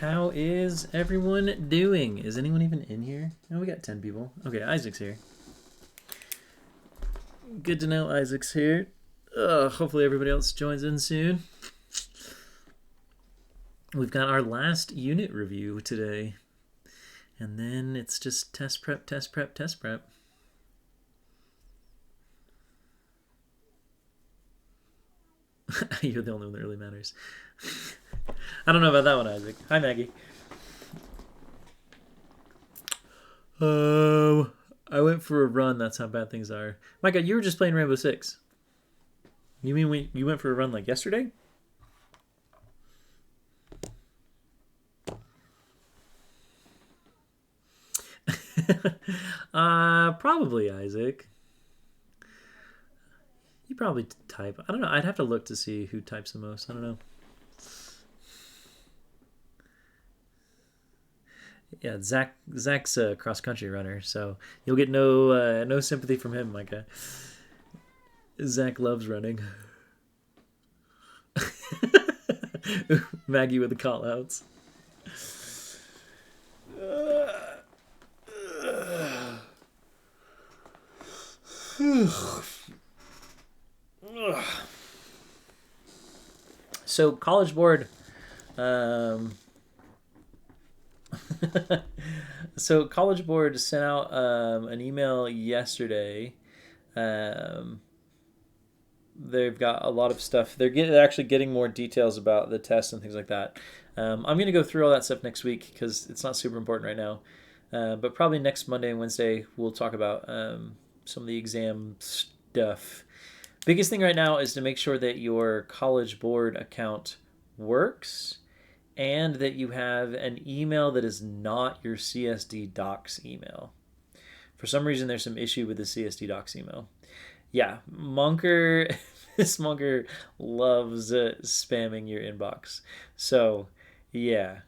How is everyone doing? Is anyone even in here? Oh, we got 10 people. Okay, Isaac's here. Good to know Isaac's here. Hopefully everybody else joins in soon. We've got our last unit review today. And then it's just test prep, test prep, test prep. You're the only one that really matters. I don't know about that one, Isaac. Hi, Maggie. I went for a run. That's how bad things are. My God, you were just playing Rainbow Six. You mean you went for a run like yesterday? Probably Isaac. You probably type. I don't know. I'd have to look to see who types the most. I don't know. Yeah, Zach's a cross country runner, so you'll get no sympathy from him, Micah. Zach loves running. Maggie with the call outs. So College Board so College Board sent out an email yesterday. They've got a lot of stuff. They're actually getting more details about the tests and things like that. I'm going to go through all that stuff next week because it's not super important right now. But probably next Monday and Wednesday we'll talk about some of the exam stuff. Biggest thing right now is to make sure that your College Board account works and that you have an email that is not your CSD Docs email. For some reason, there's some issue with the CSD Docs email. Yeah, Monker, Miss Monker loves spamming your inbox. So, yeah.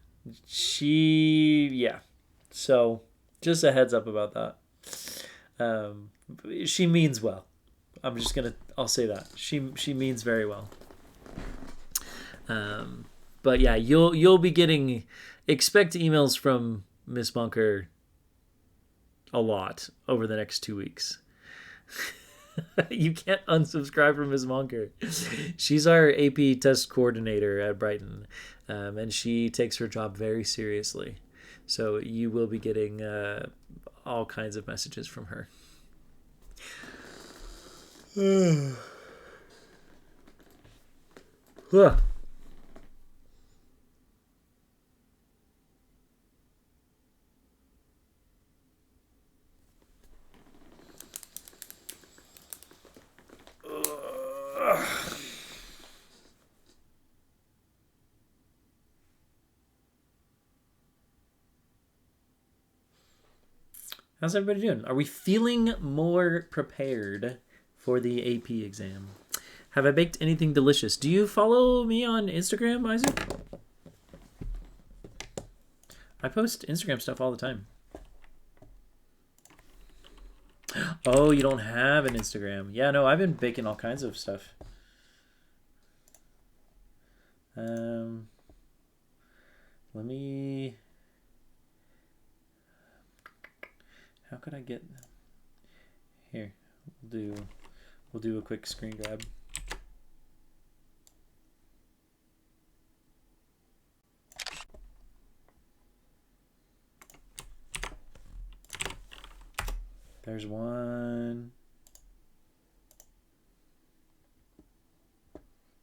So, just a heads up about that. She means well. I'll say that. She means very well. But yeah, you'll be expect emails from Miss Bunker a lot over the next 2 weeks. You can't unsubscribe from Ms. Monker. She's our AP test coordinator at Brighton, and she takes her job very seriously. So you will be getting all kinds of messages from her. How's everybody doing? Are we feeling more prepared for the AP exam? Have I baked anything delicious? Do you follow me on Instagram, Isaac? I post Instagram stuff all the time. Oh, you don't have an Instagram. Yeah, no, I've been baking all kinds of stuff. Let me... How could I get... Here, we'll do a quick screen grab. There's one.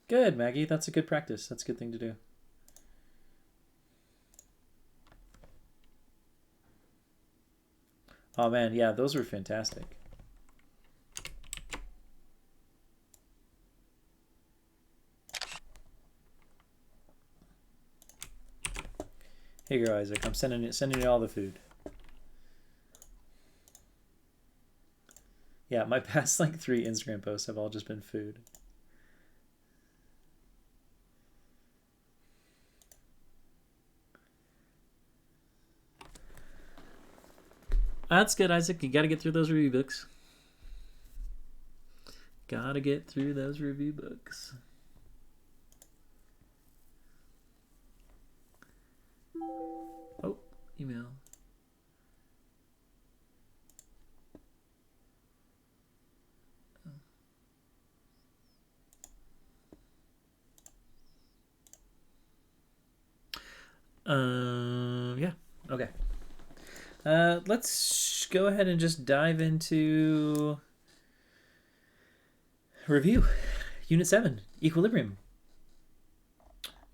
Good, Maggie. That's a good practice. That's a good thing to do. Oh, man. Yeah, those were fantastic. Here you go, Isaac. I'm sending you all the food. Yeah, my past 3 Instagram posts have all just been food. That's good, Isaac. You got to get through those review books. Gotta get through those review books. email. Yeah. Okay. Let's go ahead and just dive into review. Unit 7, equilibrium.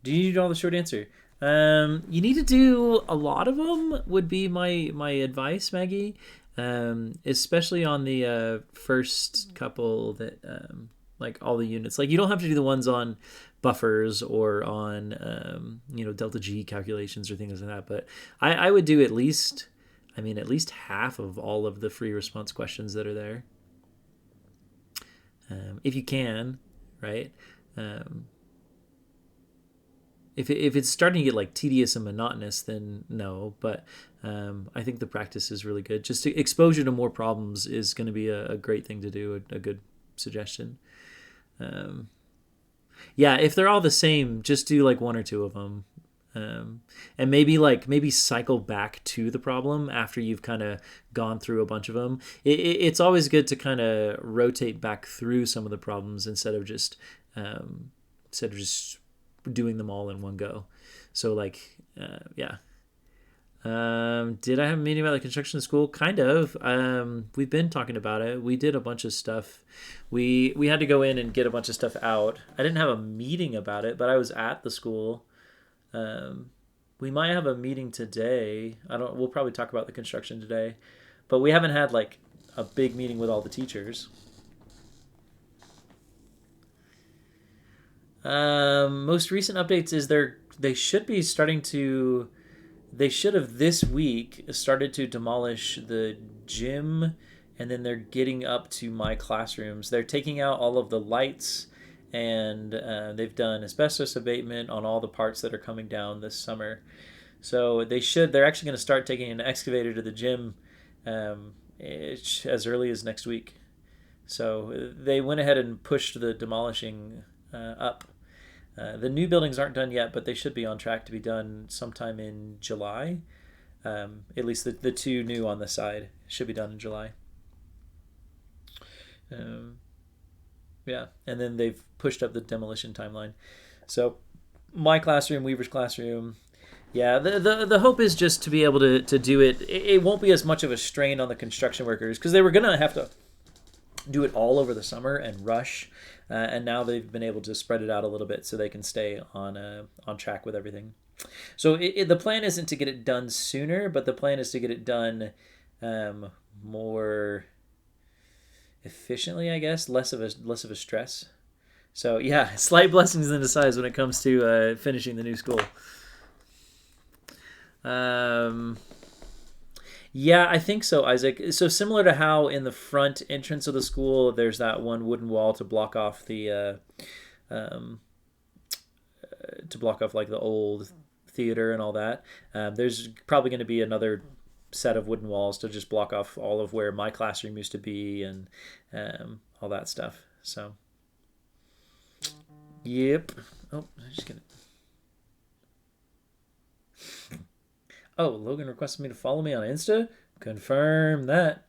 Do you need all the short answer? You need to do a lot of them would be my advice, Maggie. Especially on the first couple that like all the units. Like you don't have to do the ones on buffers or on delta G calculations or things like that. But I would do at least half of all of the free response questions that are there, if you can, right? If it's starting to get like tedious and monotonous, then no. But I think the practice is really good. Just exposure to more problems is going to be a great thing to do. A good suggestion. Yeah, if they're all the same, just do like one or two of them. And maybe cycle back to the problem after you've kind of gone through a bunch of them. It's always good to kind of rotate back through some of the problems instead of just doing them all in one go. So like, yeah. Did I have a meeting about the construction school? Kind of. We've been talking about it. We did a bunch of stuff. We had to go in and get a bunch of stuff out. I didn't have a meeting about it, but I was at the school. We might have a meeting today. We'll probably talk about the construction today, but we haven't had like a big meeting with all the teachers. Most recent updates is they should have this week started to demolish the gym, and then they're getting up to my classrooms. They're taking out all of the lights, and they've done asbestos abatement on all the parts that are coming down this summer. So they're actually going to start taking an excavator to the gym as early as next week. So they went ahead and pushed the demolishing up. The new buildings aren't done yet, but they should be on track to be done sometime in July. At least the two new on the side should be done in July. Yeah, and then they've pushed up the demolition timeline. So my classroom, Weaver's classroom. Yeah, the hope is just to be able to do it. It won't be as much of a strain on the construction workers because they were going to have to do it all over the summer and rush. And now they've been able to spread it out a little bit so they can stay on track with everything. So the plan isn't to get it done sooner, but the plan is to get it done more efficiently, I guess, less of a stress. So yeah, slight blessings in disguise when it comes to finishing the new school. Yeah, I think so, Isaac. So similar to how in the front entrance of the school, there's that one wooden wall to block off like the old theater and all that. There's probably going to be another set of wooden walls to just block off all of where my classroom used to be and all that stuff. So, yep. Oh, I'm just gonna. Oh, Logan requested me to follow me on Insta? Confirm that.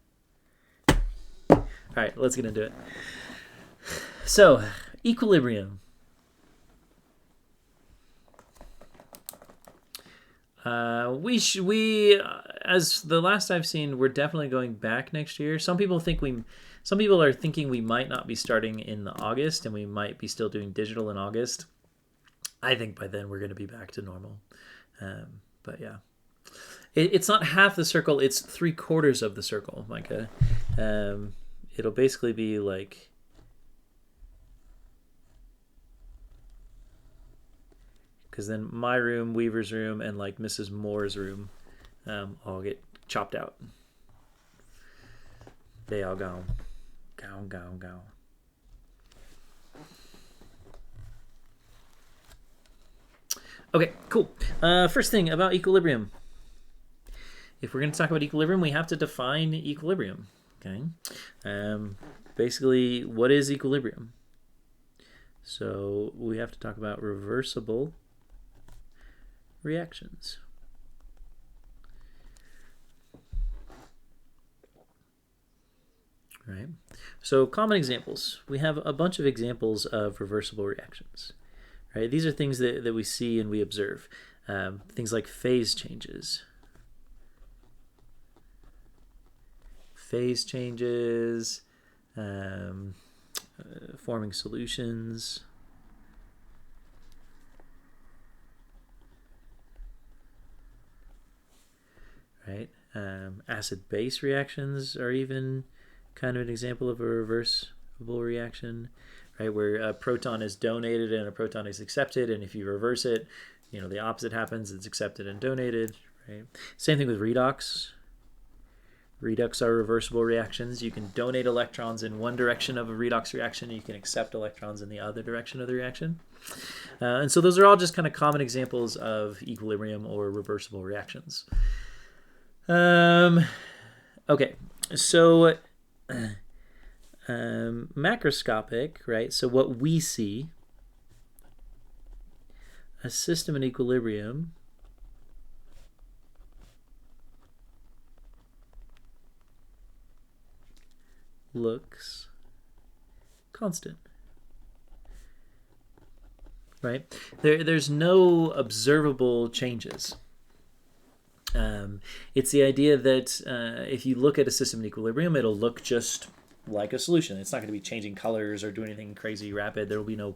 All right, let's get into it. So, equilibrium. We as the last I've seen, we're definitely going back next year. Some people are thinking we might not be starting in August, and we might be still doing digital in August. I think by then we're going to be back to normal. But yeah. It's not half the circle, it's 3/4 of the circle, Micah. It'll basically be like... Because then my room, Weaver's room, and like Mrs. Moore's room all get chopped out. They all go. Go. Okay, cool. First thing about equilibrium. If we're going to talk about equilibrium, we have to define equilibrium. Okay. Basically, what is equilibrium? So we have to talk about reversible reactions. right? So common examples. We have a bunch of examples of reversible reactions, right? These are things that we see and we observe. Things like phase changes. Forming solutions. Right? Acid-base reactions are even kind of an example of a reversible reaction, right? Where a proton is donated and a proton is accepted, and if you reverse it, the opposite happens. It's accepted and donated, right? Same thing with redox. Redox are reversible reactions. You can donate electrons in one direction of a redox reaction, and you can accept electrons in the other direction of the reaction. And so those are all just kind of common examples of equilibrium or reversible reactions. Okay, so macroscopic, right? So what we see, a system in equilibrium looks constant, right? There's no observable changes. It's the idea that if you look at a system in equilibrium, it'll look just like a solution. It's not going to be changing colors or doing anything crazy rapid. There will be no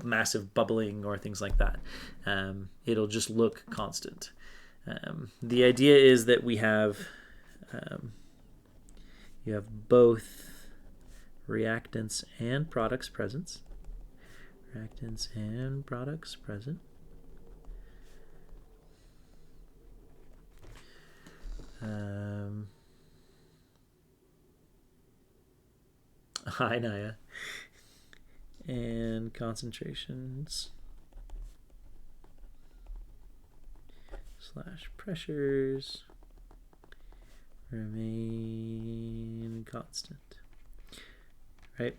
massive bubbling or things like that. It'll just look constant. The idea is that we have you have both reactants and products present. Reactants and products present. Hi, Naya. And concentrations / pressures remain constant. Right?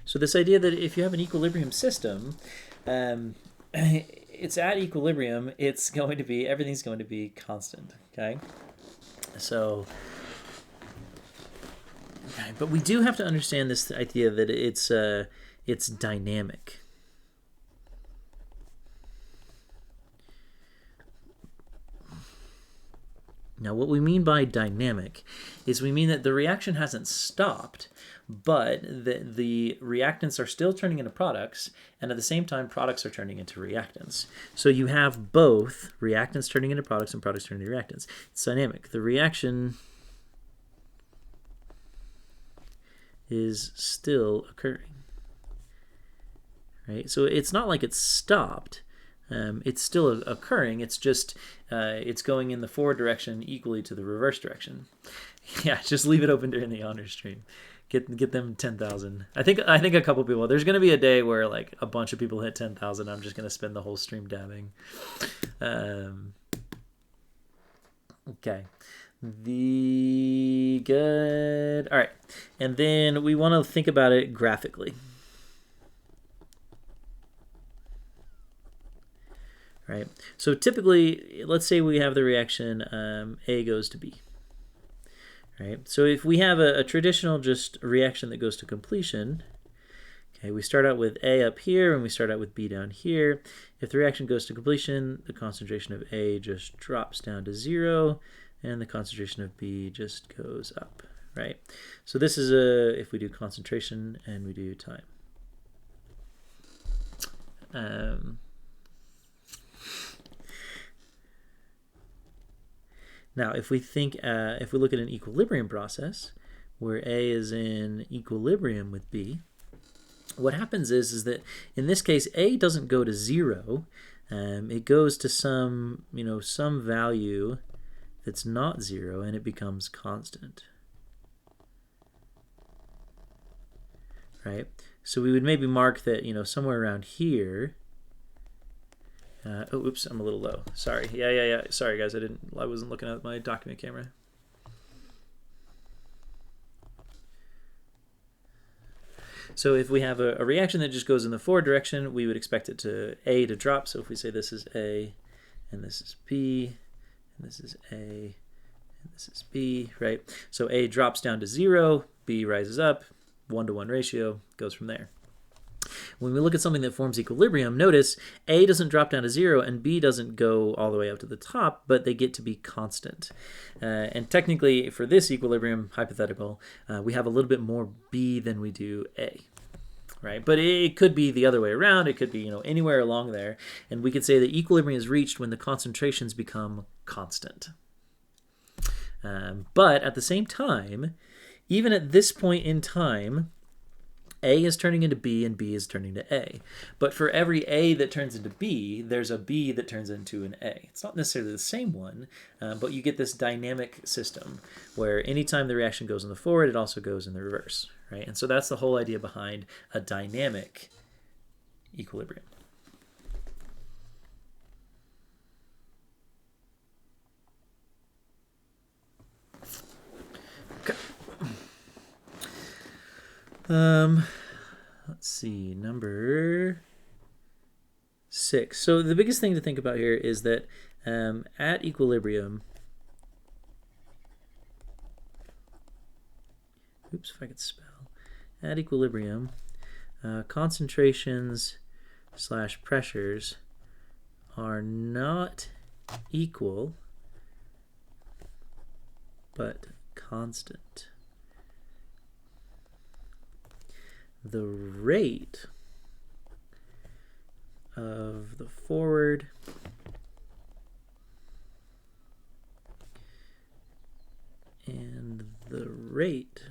So this idea that if you have an equilibrium system, it's at equilibrium, everything's going to be constant. Okay? So, but we do have to understand this idea that it's dynamic. Now, what we mean by dynamic is we mean that the reaction hasn't stopped, but the reactants are still turning into products, and at the same time, products are turning into reactants. So you have both reactants turning into products and products turning into reactants. It's dynamic. The reaction is still occurring, right? So it's not like it's stopped. It's still occurring. It's just it's going in the forward direction equally to the reverse direction. Yeah, just leave it open during the honors stream. Get them 10,000. I think a couple people. There's going to be a day where like a bunch of people hit 10,000. I'm just going to spend the whole stream dabbing. Okay. Good. All right. And then we want to think about it graphically. Right. So typically, let's say we have the reaction A goes to B. Right. So if we have a traditional just reaction that goes to completion, okay, we start out with A up here and we start out with B down here. If the reaction goes to completion, the concentration of A just drops down to 0 and the concentration of B just goes up, right? So this is if we do concentration and we do time. Now, if we look at an equilibrium process where A is in equilibrium with B, what happens is that in this case A doesn't go to 0. It goes to some value that's not 0, and it becomes constant. Right? So we would maybe mark that somewhere around here. Oh, oops, I'm a little low. Sorry. Yeah. Sorry, guys. I wasn't looking at my document camera. So if we have a reaction that just goes in the forward direction, we would expect it A to drop. So if we say this is A, and this is B, and this is A, and this is B, right? So A drops down to 0, B rises up, 1-to-1 ratio, goes from there. When we look at something that forms equilibrium, notice A doesn't drop down to 0 and B doesn't go all the way up to the top, but they get to be constant. And technically, for this equilibrium hypothetical, we have a little bit more B than we do A. Right? But it could be the other way around. It could be, anywhere along there. And we could say that equilibrium is reached when the concentrations become constant. But at the same time, even at this point in time, A is turning into B and B is turning to A. But for every A that turns into B, there's a B that turns into an A. It's not necessarily the same one, but you get this dynamic system where anytime the reaction goes in the forward, it also goes in the reverse. Right? And so that's the whole idea behind a dynamic equilibrium. Okay. Let's see, number 6. So the biggest thing to think about here is that at equilibrium, oops, if I could spell, at equilibrium, concentrations / pressures are not equal, but constant. The rate of the forward and the rate,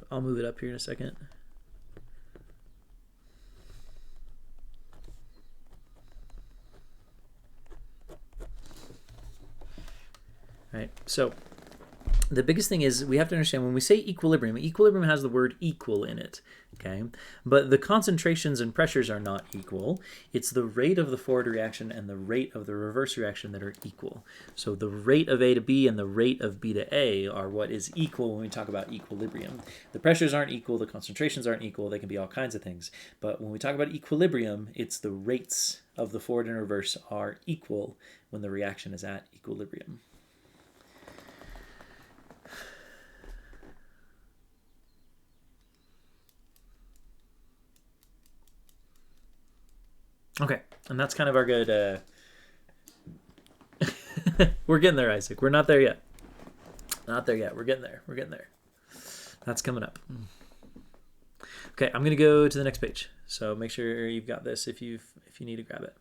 I'll move it up here in a second. All right, so the biggest thing is we have to understand when we say equilibrium, equilibrium has the word equal in it, okay? But the concentrations and pressures are not equal. It's the rate of the forward reaction and the rate of the reverse reaction that are equal. So the rate of A to B and the rate of B to A are what is equal when we talk about equilibrium. The pressures aren't equal, the concentrations aren't equal, they can be all kinds of things. But when we talk about equilibrium, it's the rates of the forward and reverse are equal when the reaction is at equilibrium. Okay, and that's kind of our good, we're getting there, Isaac. We're not there yet. Not there yet. We're getting there. We're getting there. That's coming up. Okay, I'm going to go to the next page. So make sure you've got this if you need to grab it.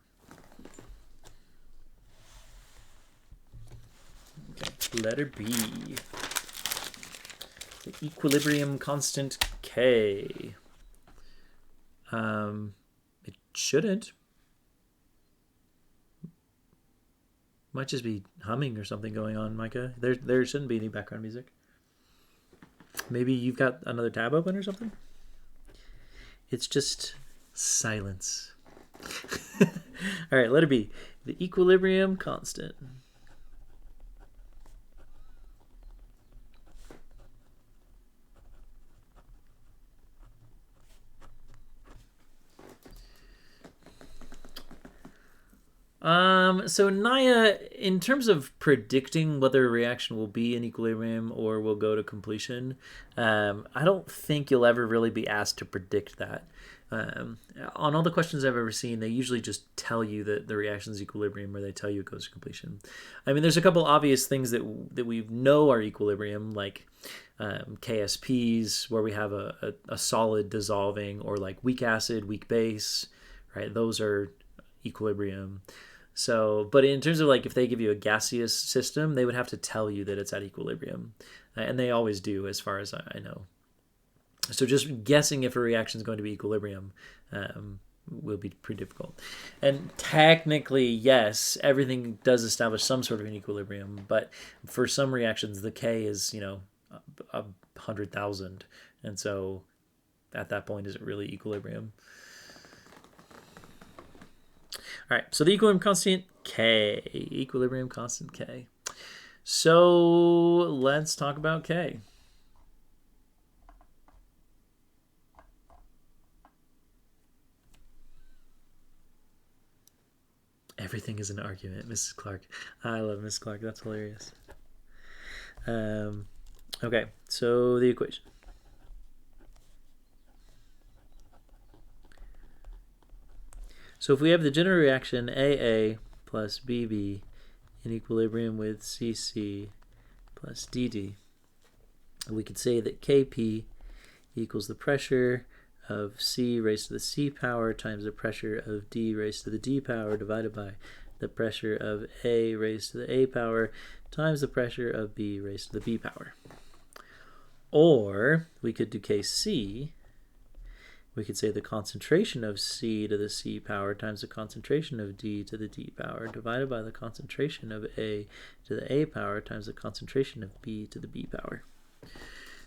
Okay, letter B. The equilibrium constant K. It shouldn't. Might just be humming or something going on, Micah. There shouldn't be any background music. Maybe you've got another tab open or something? It's just silence. All right, letter B. The equilibrium constant. So Naya, in terms of predicting whether a reaction will be in equilibrium or will go to completion, I don't think you'll ever really be asked to predict that. On all the questions I've ever seen, they usually just tell you that the reaction is equilibrium or they tell you it goes to completion. I mean, there's a couple obvious things that we know are equilibrium, like KSPs, where we have a solid dissolving, or like weak acid, weak base, right? Those are equilibrium. So, but in terms of like if they give you a gaseous system, they would have to tell you that it's at equilibrium. And they always do, as far as I know. So just guessing if a reaction is going to be equilibrium will be pretty difficult. And technically, yes, everything does establish some sort of an equilibrium, but for some reactions, the K is, 100,000. And so at that point, is it really equilibrium? All right, so the equilibrium constant K. Equilibrium constant K. So let's talk about K. Everything is an argument, Mrs. Clark. I love Mrs. Clark. That's hilarious. Okay, so the equation. So if we have the general reaction AA plus BB in equilibrium with CC plus DD, we could say that Kp equals the pressure of C raised to the C power times the pressure of D raised to the D power divided by the pressure of A raised to the A power times the pressure of B raised to the B power. Or we could do Kc. We could say the concentration of C to the C power times the concentration of D to the D power divided by the concentration of A to the A power times the concentration of B to the B power.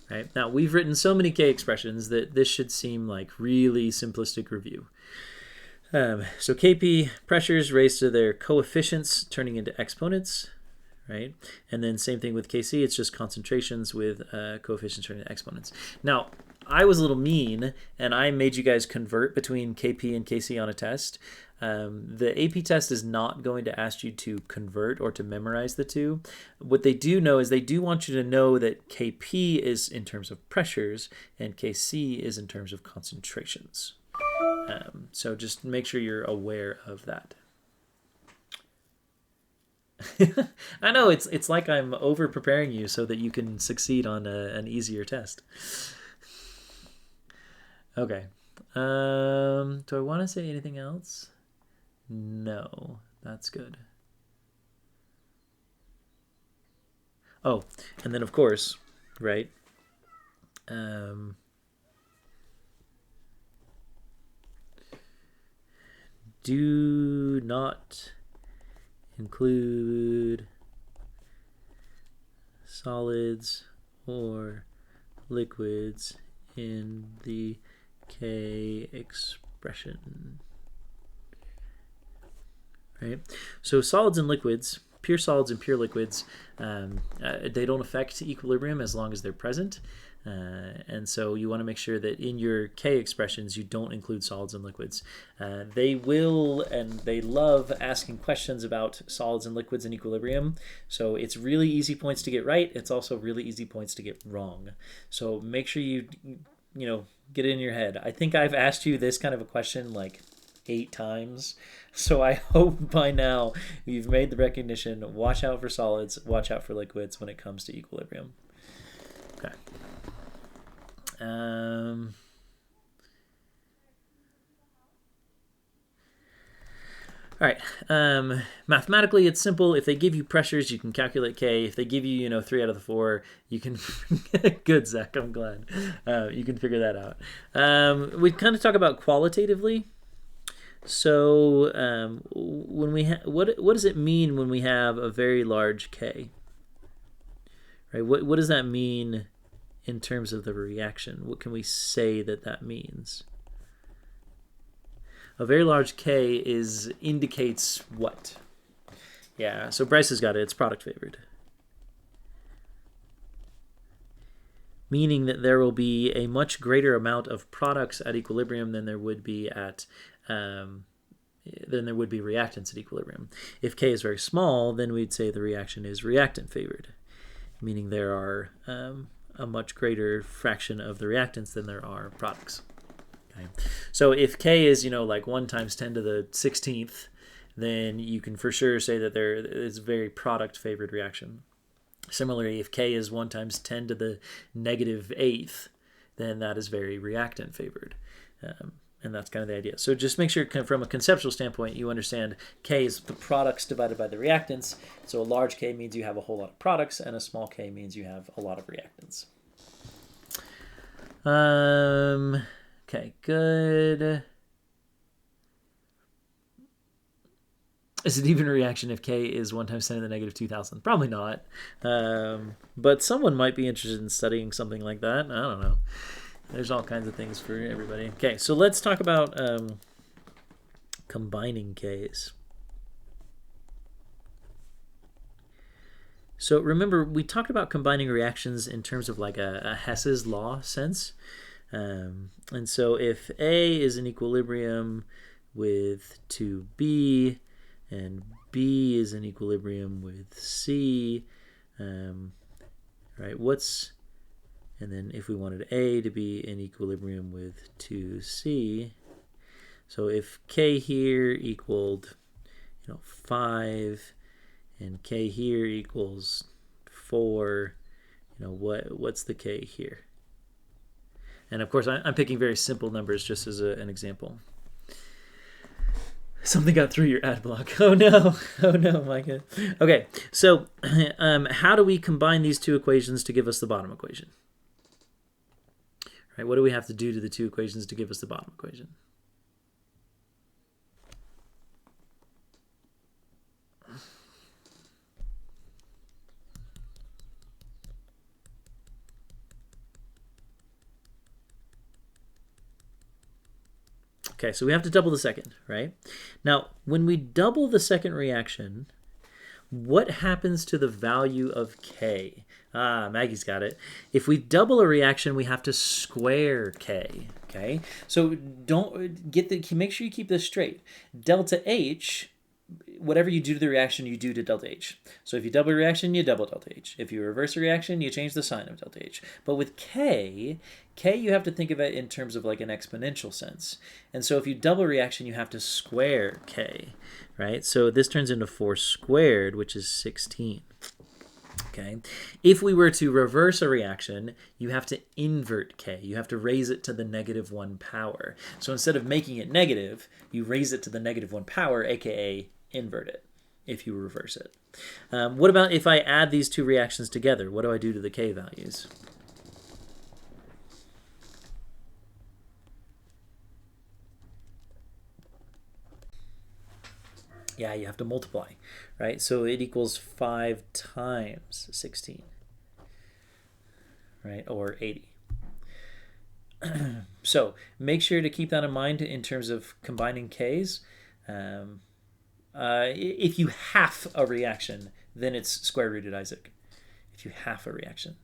Right? Now, we've written so many K expressions that this should seem like really simplistic review. So Kp, pressures raised to their coefficients turning into exponents, right? And then same thing with Kc, it's just concentrations with coefficients turning into exponents. Now, I was a little mean, and I made you guys convert between Kp and Kc on a test. The AP test is not going to ask you to convert or to memorize the two. What they do know is they do want you to know that Kp is in terms of pressures and Kc is in terms of concentrations. So just make sure you're aware of that. I know it's like I'm over preparing you so that you can succeed on an easier test. Okay. Do I want to say anything else? No, that's good. Oh, and then of course, right? Do not include solids or liquids in the K expression. Right? So solids and liquids, pure solids and pure liquids, they don't affect equilibrium as long as they're present. And so you want to make sure that in your K expressions you don't include solids and liquids. They will and they love asking questions about solids and liquids in equilibrium. So it's really easy points to get right. It's also really easy points to get wrong. So make sure you get it in your head. I think I've asked you this kind of a question like 8 times. So I hope by now you've made the recognition, watch out for solids, watch out for liquids when it comes to equilibrium. Okay. All right. Mathematically, it's simple. If they give you pressures, you can calculate K. If they give you, 3 out of the 4, you can. Good, Zach. I'm glad. You can figure that out. We kind of talk about qualitatively. So when we what does it mean when we have a very large K? Right. What does that mean in terms of the reaction? What can we say that means? A very large K indicates what? Yeah, so Bryce has got it. It's product favored. Meaning that there will be a much greater amount of products at equilibrium than there would be reactants at equilibrium. If K is very small, then we'd say the reaction is reactant favored, meaning there are a much greater fraction of the reactants than there are products. Okay. So if K is, like 1 times 10 to the 16th, then you can for sure say that there is a very product-favored reaction. Similarly, if K is 1 times 10 to the negative 8th, then that is very reactant-favored. And that's kind of the idea. So just make sure from a conceptual standpoint, you understand K is the products divided by the reactants. So a large K means you have a whole lot of products, and a small K means you have a lot of reactants. Okay, good. Is it even a reaction if K is 1 times 10 to the negative 2,000? Probably not. But someone might be interested in studying something like that. I don't know. There's all kinds of things for everybody. Okay, so let's talk about combining Ks. So remember, we talked about combining reactions in terms of like a Hess's law sense. And so if A is in equilibrium with 2B and B is in equilibrium with C, right, what's And then if we wanted A to be in equilibrium with 2C, so if K here equaled 5 and K here equals 4, what's the K here? And of course, I'm picking very simple numbers just as an example. Something got through your ad block. Oh no, Micah. Okay, so how do we combine these two equations to give us the bottom equation? Right, what do we have to do to the two equations to give us the bottom equation? Okay, so we have to double the second, right? Now, when we double the second reaction, what happens to the value of K? Maggie's got it. If we double a reaction, we have to square K, okay? So make sure you keep this straight. Delta H, whatever you do to the reaction, you do to delta H. So if you double a reaction, you double delta H. If you reverse a reaction, you change the sign of delta H. But with K you have to think of it in terms of like an exponential sense. And so if you double a reaction, you have to square K, right? So this turns into 4 squared, which is 16. Okay. If we were to reverse a reaction, you have to invert K. You have to raise it to the -1 power. So instead of making it negative, you raise it to the -1 power, aka invert it, if you reverse it. What about if I add these two reactions together? What do I do to the K values? Yeah, you have to multiply, right? So it equals 5 times 16, right? Or 80. So make sure to keep that in mind in terms of combining Ks. If you half a reaction, then it's square rooted Isaac. If you half a reaction.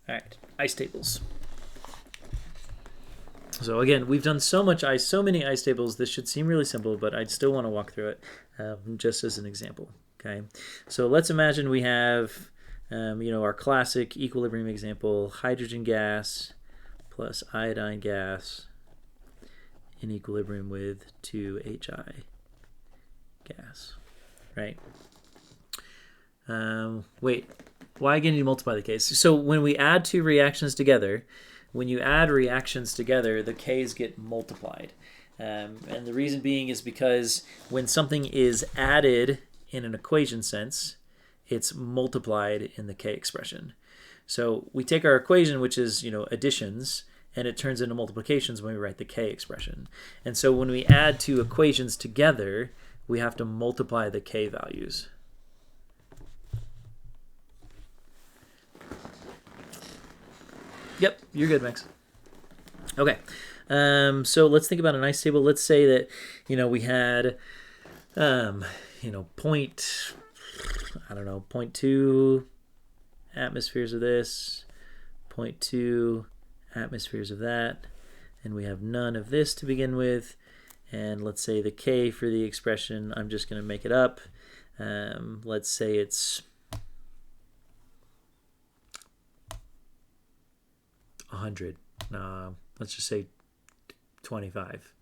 All right, ice tables. So again, we've done so many ice tables. This should seem really simple, but I'd still want to walk through it just as an example. Okay, so let's imagine we have, our classic equilibrium example: hydrogen gas plus iodine gas in equilibrium with 2HI gas, right? Wait. Why again do you multiply the Ks? So when we add two reactions together, the Ks get multiplied. And the reason being is because when something is added in an equation sense, it's multiplied in the K expression. So we take our equation, which is additions, and it turns into multiplications when we write the K expression. And so when we add two equations together, we have to multiply the K values. Yep, you're good, Max. Okay, so let's think about an ice table. Let's say that we had point, I don't know, 0.2 atmospheres of this, 0.2 atmospheres of that, and we have none of this to begin with. And let's say the K for the expression, I'm just going to make it up. Let's say it's 100. Let's just say 25.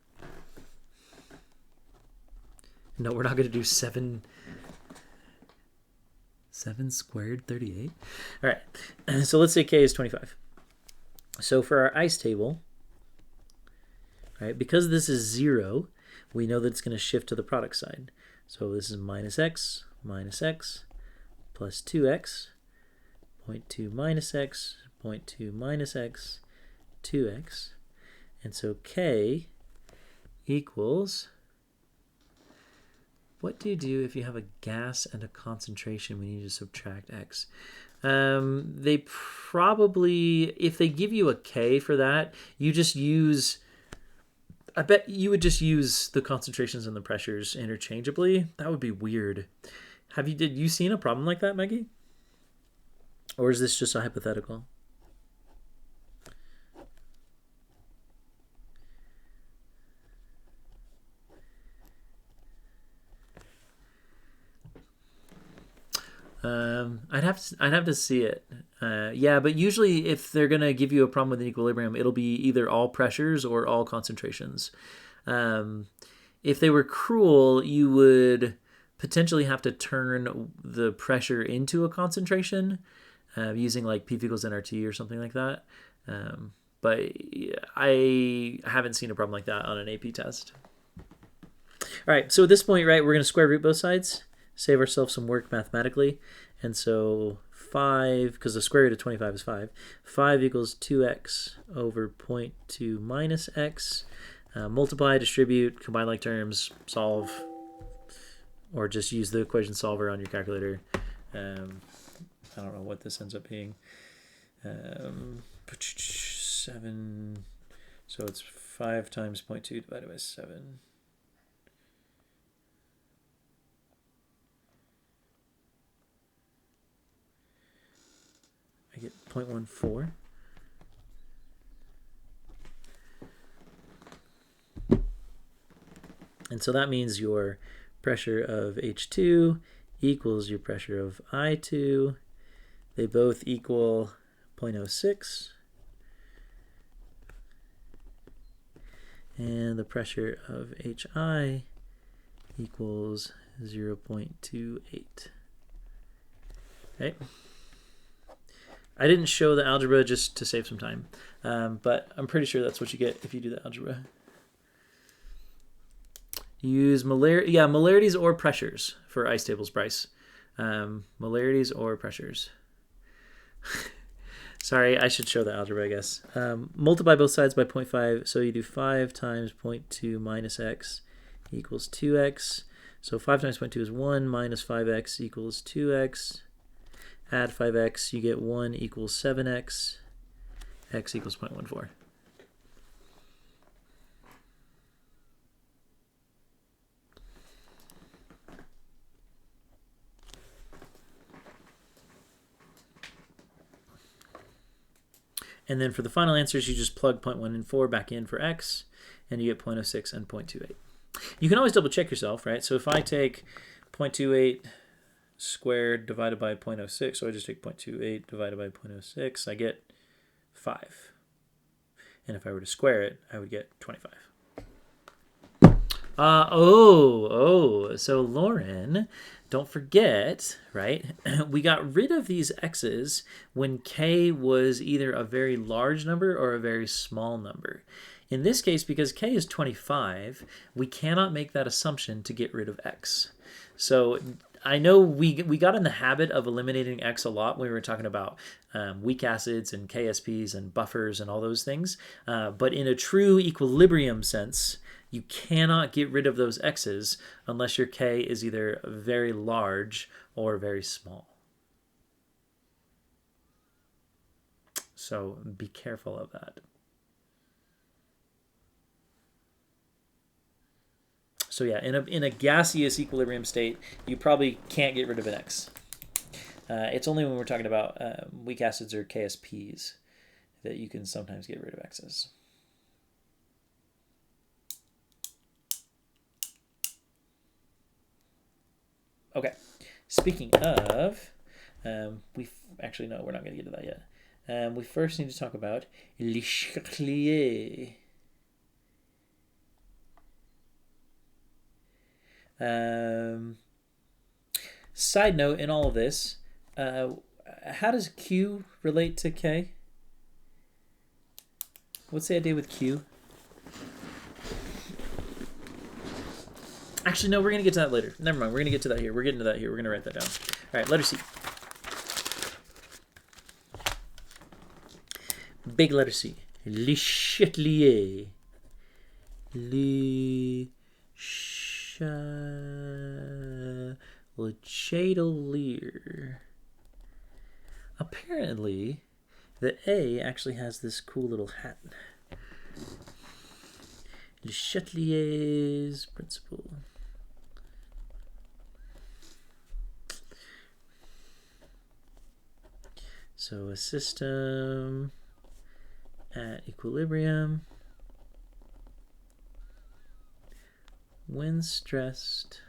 No, we're not going to do 7 squared 38. All right, so let's say K is 25. So for our ice table, right, because this is 0, we know that it's going to shift to the product side. So this is minus x plus 2x, 0.2 minus x, 0.2 minus x, 2x. And so K equals, what do you do if you have a gas and a concentration when you need to subtract x? They probably, if they give you a K for that, you just use I bet you would just use the concentrations and the pressures interchangeably. That would be weird. Did you seen a problem like that, Maggie? Or is this just a hypothetical? I'd have to see it. Yeah, but usually if they're gonna give you a problem with an equilibrium, it'll be either all pressures or all concentrations. If they were cruel, you would potentially have to turn the pressure into a concentration using like P equals nRT or something like that. But I haven't seen a problem like that on an AP test. All right, so at this point, right, we're going to square root both sides, save ourselves some work mathematically. And so 5, because the square root of 25 is 5, 5 equals 2x over 0.2 minus x. Multiply, distribute, combine like terms, solve, or just use the equation solver on your calculator. I don't know what this ends up being. 7, so it's 5 times 0.2 divided by 7. I get 0.14. And so that means your pressure of H2 equals your pressure of I2. They both equal 0.06. And the pressure of HI equals 0.28. Okay. I didn't show the algebra just to save some time, but I'm pretty sure that's what you get if you do the algebra. Use molarities or pressures for isotable price. Molarities or pressures. Sorry, I should show the algebra, I guess. Multiply both sides by 0.5, so you do 5 times 0.2 minus x equals 2x. So 5 times 0.2 is 1 minus 5x equals 2x. Add 5x, you get 1 equals 7x. X equals 0.14. And then for the final answers, you just plug 0.1 and 4 back in for x, and you get 0.06 and 0.28. You can always double check yourself, right? So if I take 0.28 squared divided by 0.06, so I just take 0.28 divided by 0.06, I get 5. And if I were to square it, I would get 25. So Lauren, don't forget, right? We got rid of these x's when k was either a very large number or a very small number. In this case, because k is 25, we cannot make that assumption to get rid of x. So I know we got in the habit of eliminating x a lot when we were talking about weak acids and KSPs and buffers and all those things. But in a true equilibrium sense, you cannot get rid of those x's unless your k is either very large or very small. So be careful of that. So yeah, in a gaseous equilibrium state, you probably can't get rid of an x. It's only when we're talking about weak acids or KSPs that you can sometimes get rid of x's. Okay, speaking of, actually no, we're not going to get to that yet. We first need to talk about LeChatelier. Side note in all of this, how does Q relate to K? What's the idea with Q? Actually, no, we're going to get to that later. Never mind, we're going to get to that here. We're getting to that here. We're going to write that down. All right, letter C. Big letter C. LeChatelier. LeChatelier. Apparently, the A actually has this cool little hat. LeChatelier's principle. So a system at equilibrium, when stressed,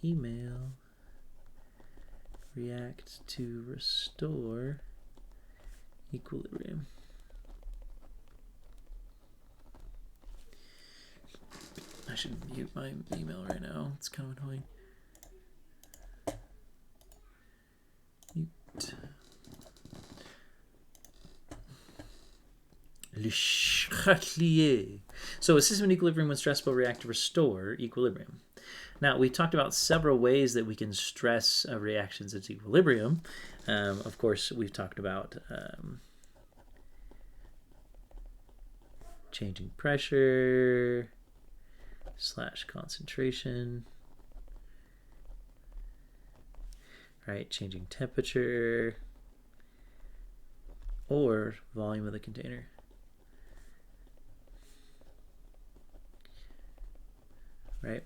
email, react to restore equilibrium. I should mute my email right now. It's kind of annoying. Mute. LeChatelier. So a system in equilibrium when stressed will react to restore equilibrium. Now, we talked about several ways that we can stress reactions at equilibrium. Of course, we've talked about changing pressure / concentration, right? Changing temperature or volume of the container. Right?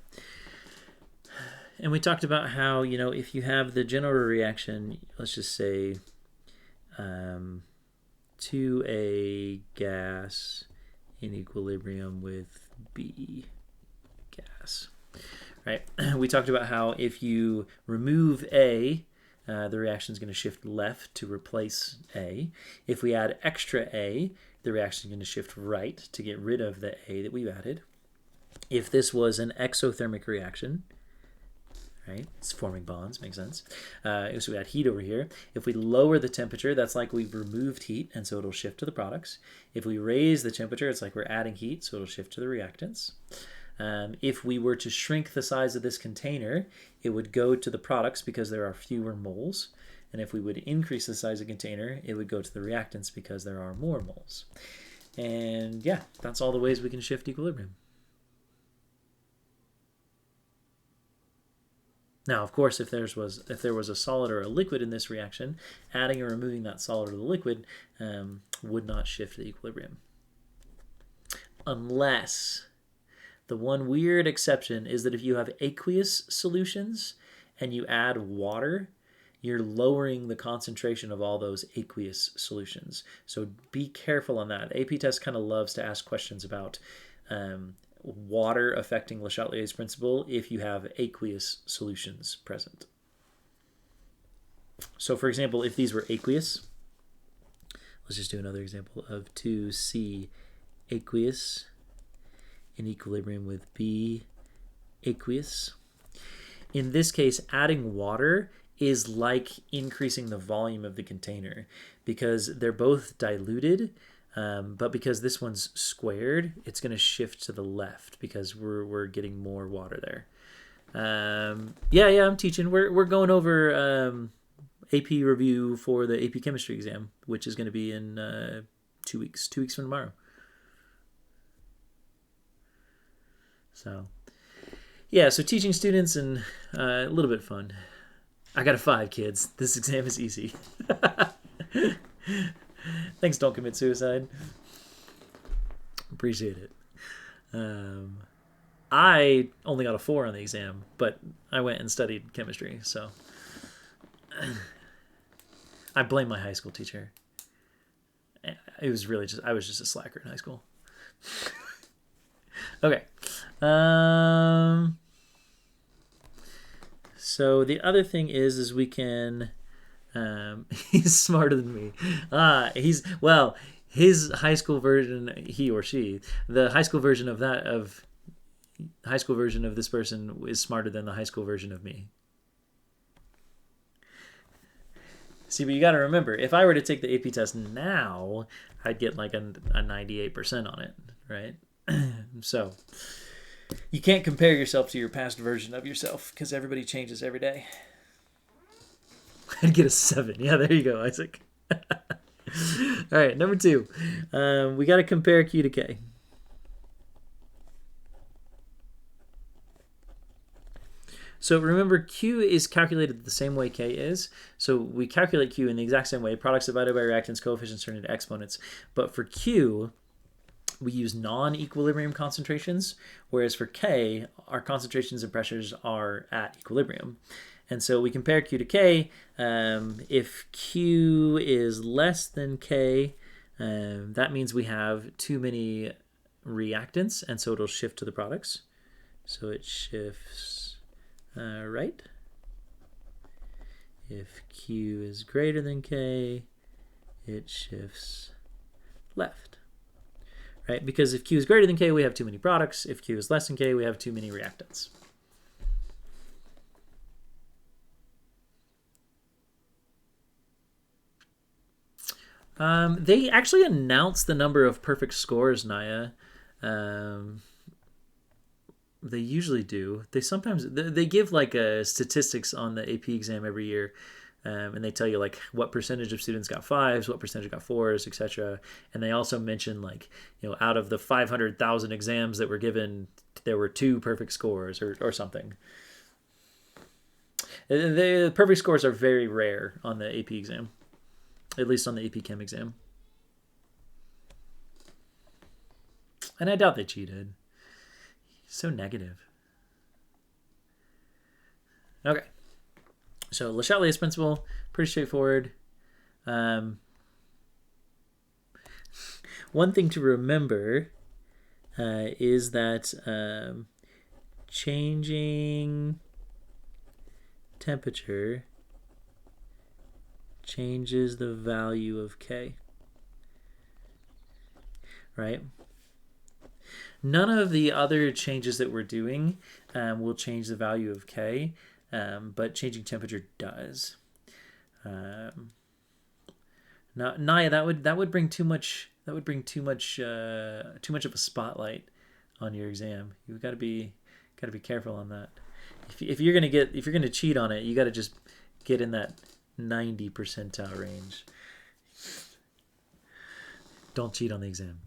And we talked about how, you know, if you have the general reaction, let's just say 2A gas in equilibrium with B gas, right? We talked about how if you remove A, the reaction is going to shift left to replace A. If we add extra A, the reaction is going to shift right to get rid of the A that we've added. If this was an exothermic reaction, right, it's forming bonds, makes sense. So we add heat over here. If we lower the temperature, that's like we've removed heat, and so it'll shift to the products. If we raise the temperature, it's like we're adding heat, so it'll shift to the reactants. If we were to shrink the size of this container, it would go to the products because there are fewer moles. And if we would increase the size of the container, it would go to the reactants because there are more moles. And yeah, that's all the ways we can shift equilibrium. Now, of course, if there was a solid or a liquid in this reaction, adding or removing that solid or the liquid would not shift the equilibrium. Unless, the one weird exception is that if you have aqueous solutions and you add water, you're lowering the concentration of all those aqueous solutions. So be careful on that. AP Test kind of loves to ask questions about water affecting LeChatelier's principle if you have aqueous solutions present. So for example, if these were aqueous, let's just do another example of 2C aqueous in equilibrium with B aqueous. In this case, adding water is like increasing the volume of the container because they're both diluted. But because this one's squared, it's going to shift to the left because we're getting more water there. Yeah, I'm teaching. We're going over AP review for the AP chemistry exam, which is going to be in 2 weeks. 2 weeks from tomorrow. So, yeah, so teaching students and a little bit fun. I got a 5, kids. This exam is easy. Thanks, don't commit suicide. Appreciate it. I only got a 4 on the exam, but I went and studied chemistry, so I blame my high school teacher. It was really just, I was just a slacker in high school. Okay. So the other thing is we can... he's smarter than me. His high school version, he or she, the high school version of this person is smarter than the high school version of me. See, but you got to remember, if I were to take the AP test now, I'd get like a 98% on it, right? So you can't compare yourself to your past version of yourself because everybody changes every day. I'd get a 7. Yeah, there you go, Isaac. All right, number 2. We got to compare Q to K. So remember, Q is calculated the same way K is. So we calculate Q in the exact same way. Products divided by reactants, coefficients turned into exponents. But for Q, we use non-equilibrium concentrations, whereas for K, our concentrations and pressures are at equilibrium. And so we compare Q to K. If Q is less than K, that means we have too many reactants, and so it'll shift to the products. So it shifts right. If Q is greater than K, it shifts left. Right? Because if Q is greater than K, we have too many products. If Q is less than K, we have too many reactants. They actually announced the number of perfect scores, Naya. They usually do. They give like statistics on the AP exam every year, and they tell you like what percentage of students got 5s, what percentage got 4s, etc. And they also mention like, you know, out of the 500,000 exams that were given, there were 2 perfect scores or something. The perfect scores are very rare on the AP exam, at least on the AP Chem exam. And I doubt they cheated. So negative. Okay. So LeChatelier's principle, pretty straightforward. One thing to remember is that changing temperature changes the value of K. Right? None of the other changes that we're doing will change the value of K, but changing temperature does. Now, Naya, that would bring too much of a spotlight on your exam. You've got to be careful on that. If you're gonna cheat on it, you got to just get in that 90 percentile range. Don't cheat on the exam.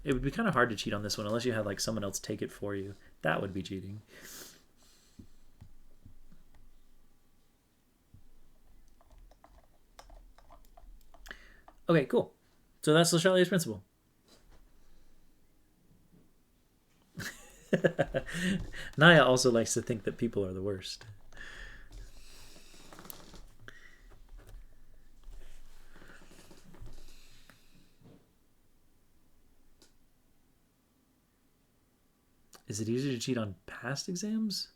It would be kind of hard to cheat on this one unless you had like someone else take it for you. That would be cheating. Okay, cool. So that's LeChatelier's principle. Naya also likes to think that people are the worst. Is it easier to cheat on past exams?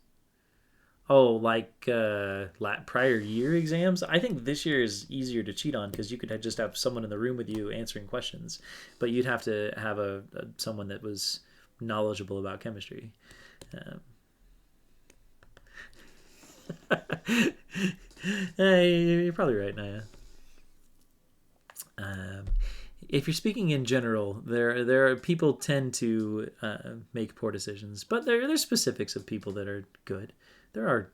Oh, like prior year exams? I think this year is easier to cheat on because you could just have someone in the room with you answering questions, but you'd have to have someone that was knowledgeable about chemistry. Hey, you're probably right, Naya. If you're speaking in general, there are people tend to make poor decisions, but there's specifics of people that are good. There are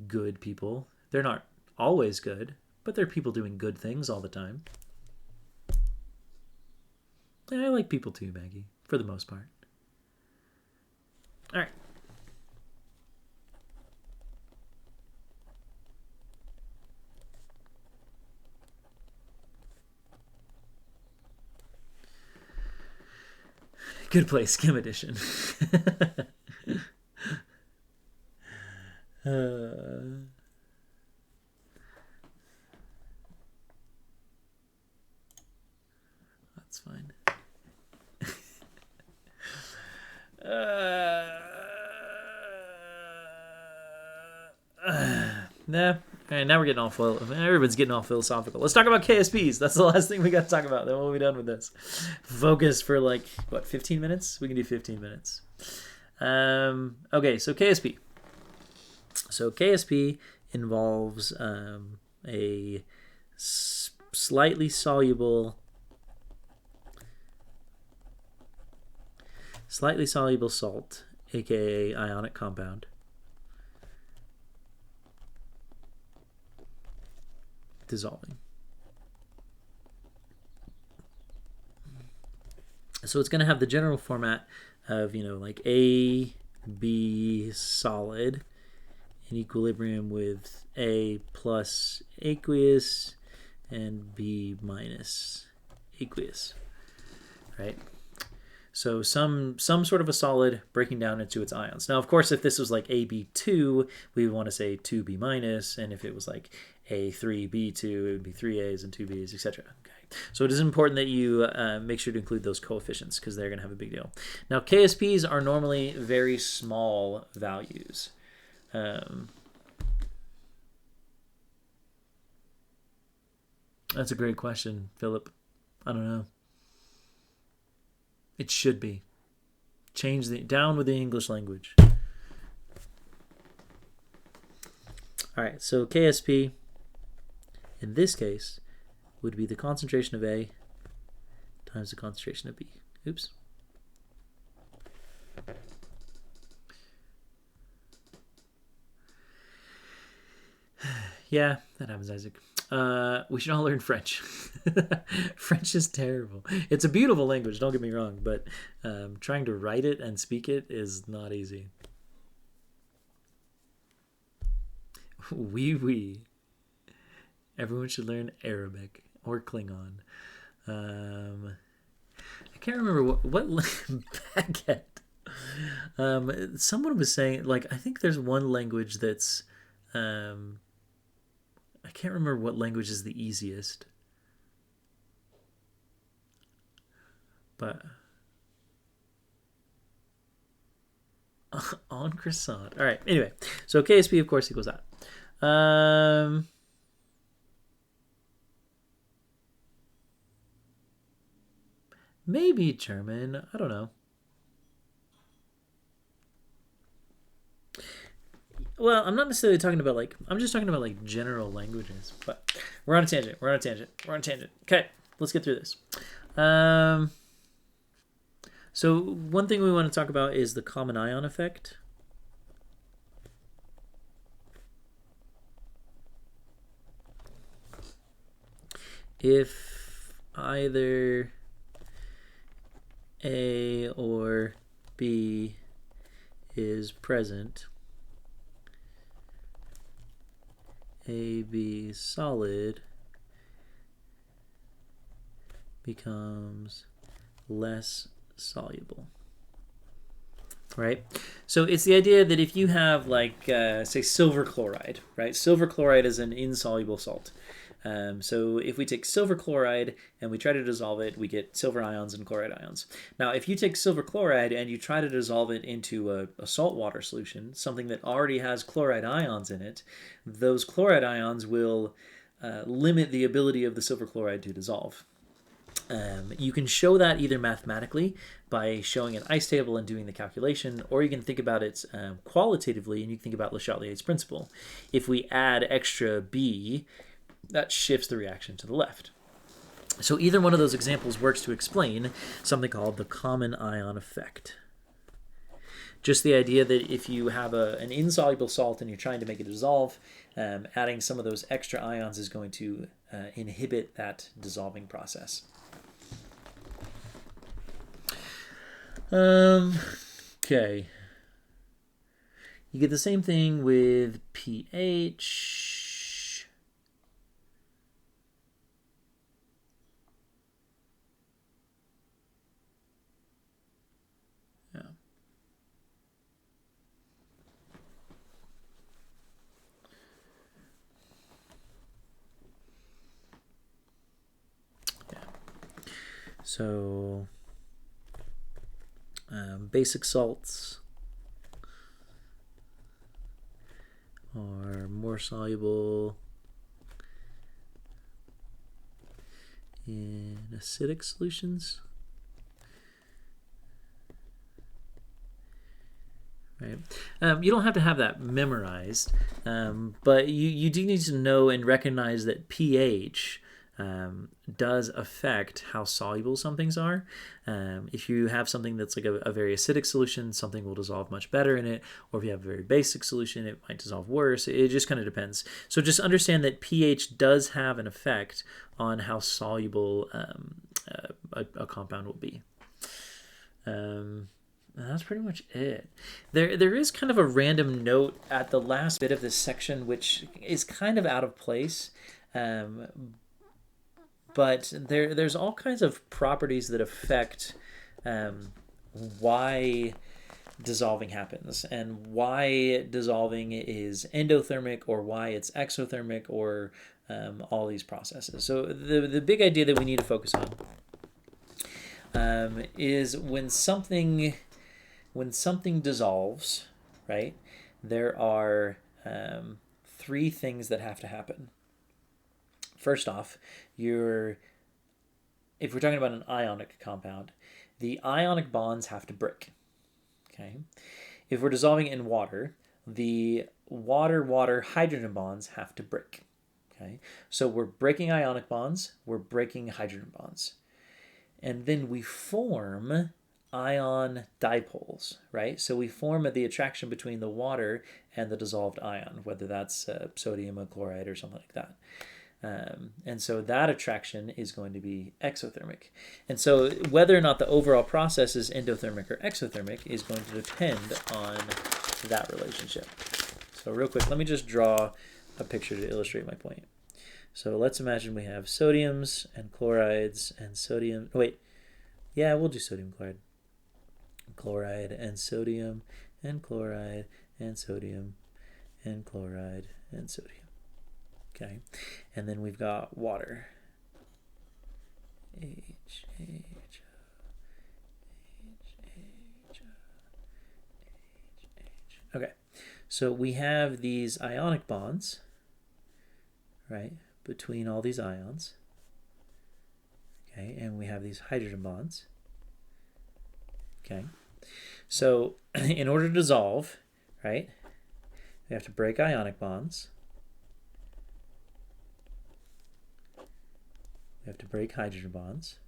good people. They're not always good, but there are people doing good things all the time. And I like people too, Maggie, for the most part. All right. Good place, Chem Edition. That's fine. Nah. All right, now we're getting all everyone's getting all philosophical. Let's talk about KSPs. That's the last thing we got to talk about. Then we'll be done with this. Focus for like, what, 15 minutes? We can do 15 minutes. Okay, so KSP. So KSP involves a slightly soluble salt, aka ionic compound, dissolving. So it's going to have the general format of, like A, B solid in equilibrium with A plus aqueous and B minus aqueous, right? So some sort of a solid breaking down into its ions. Now, of course, if this was like AB2, we would want to say 2B minus, and if it was like A3B2, it would be 3A's and 2B's, etc. Okay. So it is important that you make sure to include those coefficients because they're going to have a big deal. Now, KSPs are normally very small values. That's a great question, Philip. I don't know. It should be. Change the down with the English language. All right, so KSP in this case would be the concentration of A times the concentration of B. Oops. Yeah, that happens, Isaac. We should all learn French. French is terrible. It's a beautiful language, don't get me wrong, but trying to write it and speak it is not easy. Oui. Everyone should learn Arabic or Klingon. I can't remember what baguette. Someone was saying, like, I think there's one language that's I can't remember what language is the easiest. But on croissant. All right. Anyway, so KSP of course equals that. Maybe German. I don't know. Well, I'm not necessarily talking about like, I'm just talking about like general languages, but we're on a tangent. Okay, let's get through this. So one thing we want to talk about is the common ion effect. If either A or B is present, AB solid becomes less soluble, right? So it's the idea that if you have like, say, silver chloride, right? Silver chloride is an insoluble salt. So if we take silver chloride and we try to dissolve it, we get silver ions and chloride ions. Now, if you take silver chloride and you try to dissolve it into a saltwater solution, something that already has chloride ions in it, those chloride ions will limit the ability of the silver chloride to dissolve. You can show that either mathematically by showing an ice table and doing the calculation, or you can think about it qualitatively and you can think about LeChatelier's principle. If we add extra B, that shifts the reaction to the left. So either one of those examples works to explain something called the common ion effect. Just the idea that if you have an insoluble salt and you're trying to make it dissolve, adding some of those extra ions is going to inhibit that dissolving process. Okay. You get the same thing with pH. So basic salts are more soluble in acidic solutions. Right. You don't have to have that memorized, but you do need to know and recognize that pH does affect how soluble some things are. If you have something that's like a very acidic solution, something will dissolve much better in it, or if you have a very basic solution, it might dissolve worse. It just kind of depends. So just understand that pH does have an effect on how soluble a compound will be. That's pretty much it. There is kind of a random note at the last bit of this section, which is kind of out of place. but there's all kinds of properties that affect why dissolving happens and why dissolving is endothermic or why it's exothermic or all these processes. So the big idea that we need to focus on is when something dissolves, right? There are three things that have to happen. First off, if we're talking about an ionic compound, the ionic bonds have to break. Okay. If we're dissolving in water, the water-water hydrogen bonds have to break. Okay. So we're breaking ionic bonds, we're breaking hydrogen bonds. And then we form ion dipoles, right? So we form the attraction between the water and the dissolved ion, whether that's sodium or chloride or something like that. And so that attraction is going to be exothermic. And so whether or not the overall process is endothermic or exothermic is going to depend on that relationship. So real quick, let me just draw a picture to illustrate my point. So let's imagine we have sodiums and chlorides and sodium. Wait, yeah, we'll do sodium chloride. Chloride and sodium and chloride and sodium and chloride and sodium. Okay, and then we've got water. H. Okay, so we have these ionic bonds, right, between all these ions. Okay, and we have these hydrogen bonds. Okay, so in order to dissolve, right, we have to break ionic bonds. We have to break hydrogen bonds.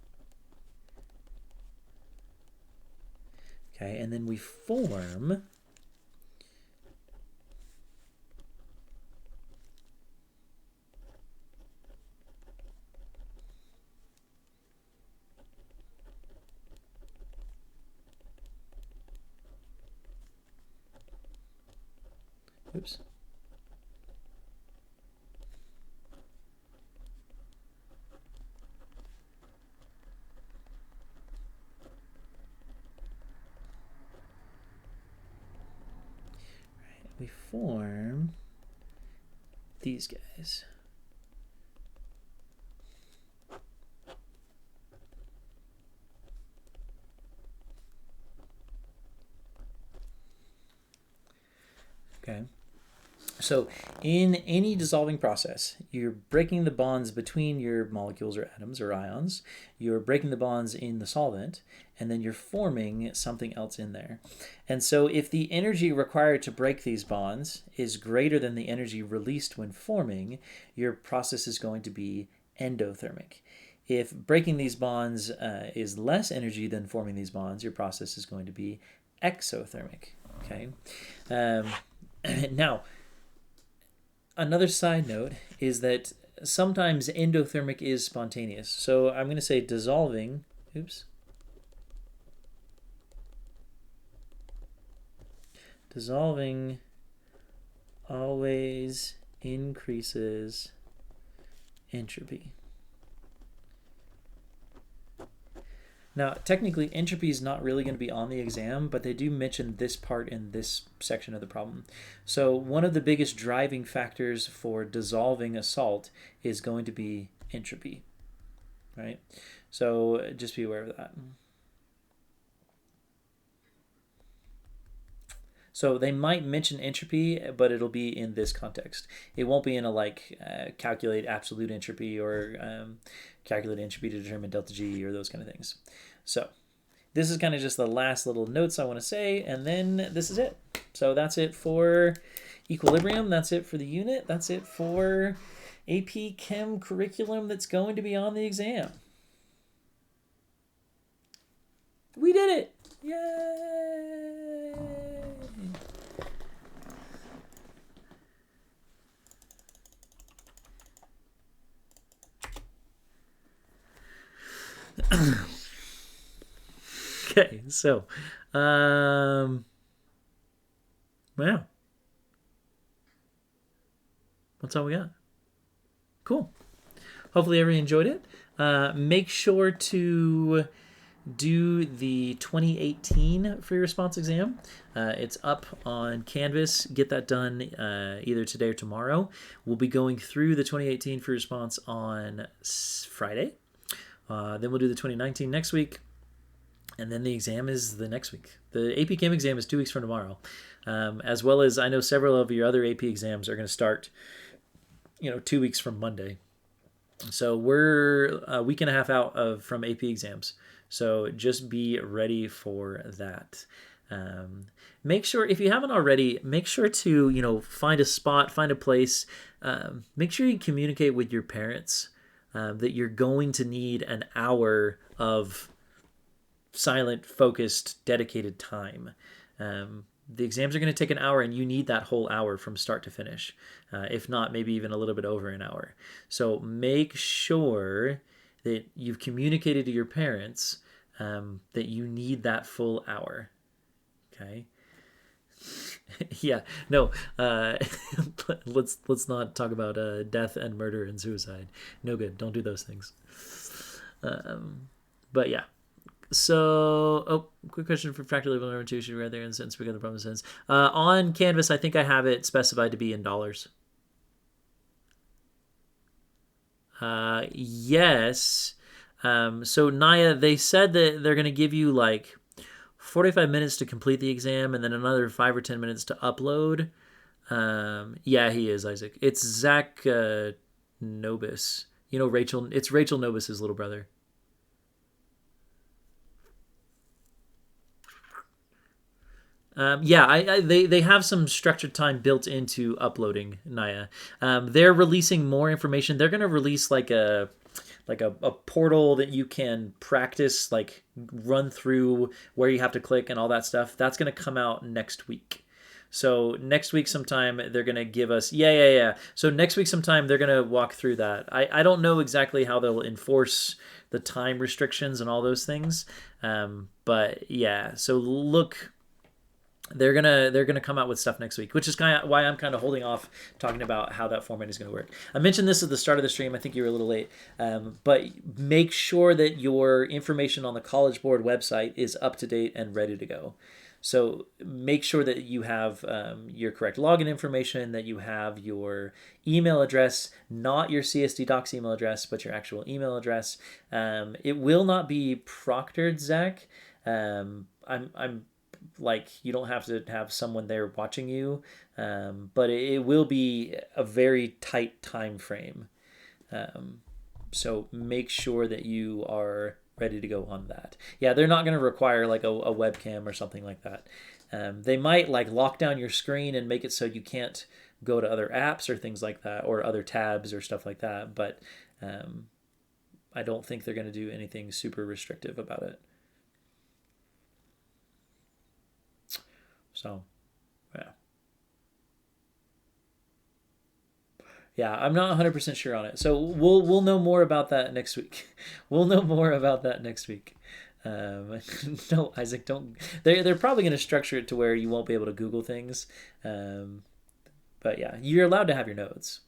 Okay, and then we form oops. We form these guys. Okay. So in any dissolving process, you're breaking the bonds between your molecules or atoms or ions, you're breaking the bonds in the solvent, and then you're forming something else in there. And so if the energy required to break these bonds is greater than the energy released when forming, your process is going to be endothermic. If breaking these bonds is less energy than forming these bonds, your process is going to be exothermic. Okay. Now, another side note is that sometimes endothermic is spontaneous. So I'm going to say dissolving, dissolving always increases entropy. Now, technically, entropy is not really going to be on the exam, but they do mention this part in this section of the problem. So one of the biggest driving factors for dissolving a salt is going to be entropy, right? So just be aware of that. So they might mention entropy, but it'll be in this context. It won't be in a calculate absolute entropy or calculate entropy to determine delta G or those kind of things. So this is kind of just the last little notes I want to say, and then this is it. So that's it for equilibrium. That's it for the unit. That's it for AP Chem curriculum that's going to be on the exam. We did it! Yay! Okay, so, wow. That's all we got. Cool. hopefully everyone enjoyed it. Make sure to do the 2018 free response exam. It's up on Canvas. Get that done either today or tomorrow. We'll be going through the 2018 free response on Friday. Then we'll do the 2019 next week. And then the exam is the next week. The AP Chem exam is 2 weeks from tomorrow. As well as I know several of your other AP exams are going to start, 2 weeks from Monday. So we're a week and a half out from AP exams. So just be ready for that. Make sure, if you haven't already, make sure to, find a spot, find a place. Make sure you communicate with your parents that you're going to need an hour of silent, focused, dedicated time. The exams are going to take an hour, and you need that whole hour from start to finish. If not, maybe even a little bit over an hour. So make sure that you've communicated to your parents that you need that full hour. Okay. Yeah. No. Let's not talk about death and murder and suicide. No good. Don't do those things. But yeah. So, quick question for fractal level number 2. Should we write there in cents? We got the problem cents. On Canvas, I think I have it specified to be in dollars. Yes. So Naya, they said that they're going to give you like 45 minutes to complete the exam and then another 5 or 10 minutes to upload. Yeah, he is, Isaac. It's Zach Nobis. Rachel. It's Rachel Nobis's little brother. They have some structured time built into uploading, Naya. They're releasing more information. They're going to release like a portal that you can practice, like run through where you have to click and all that stuff. That's going to come out next week. So next week sometime they're going to give us So next week sometime they're going to walk through that. I don't know exactly how they'll enforce the time restrictions and all those things. But yeah, so look, they're gonna come out with stuff next week, which is kind of why I'm kind of holding off talking about how that format is going to work. I mentioned this at the start of the stream. I think you were a little late, but make sure that your information on the College Board website is up to date and ready to go. So make sure that you have your correct login information, that you have your email address, not your CSD Docs email address, but your actual email address. It will not be proctored, Zach. I'm like, you don't have to have someone there watching you, but it will be a very tight time frame. So make sure that you are ready to go on that. Yeah, they're not going to require like a webcam or something like that. They might like lock down your screen and make it so you can't go to other apps or things like that, or other tabs or stuff like that, but I don't think they're going to do anything super restrictive about it. So, yeah, I'm not 100% sure on it. So we'll know more about that next week. We'll know more about that next week. No, Isaac, don't. They're probably going to structure it to where you won't be able to Google things. But yeah, you're allowed to have your notes.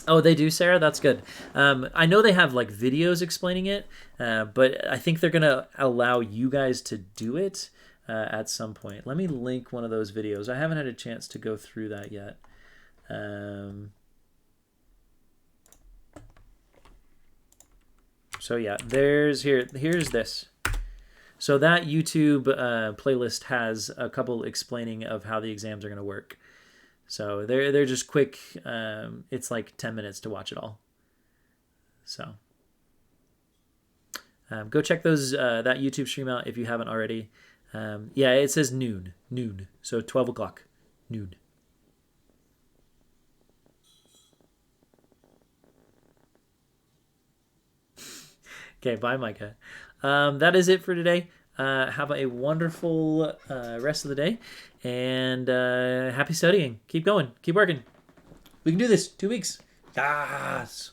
Oh, they do, Sarah? That's good. I know they have like videos explaining it, but I think they're going to allow you guys to do it at some point. Let me link one of those videos. I haven't had a chance to go through that yet. So yeah, here's this. So that YouTube playlist has a couple explaining of how the exams are going to work. So they're just quick. It's like 10 minutes to watch it all. So go check those that YouTube stream out if you haven't already. Yeah, it says noon. So 12 o'clock, noon. Okay, bye, Micah. That is it for today. Have a wonderful rest of the day, and happy studying. Keep going. Keep working. We can do this. 2 weeks. Yes.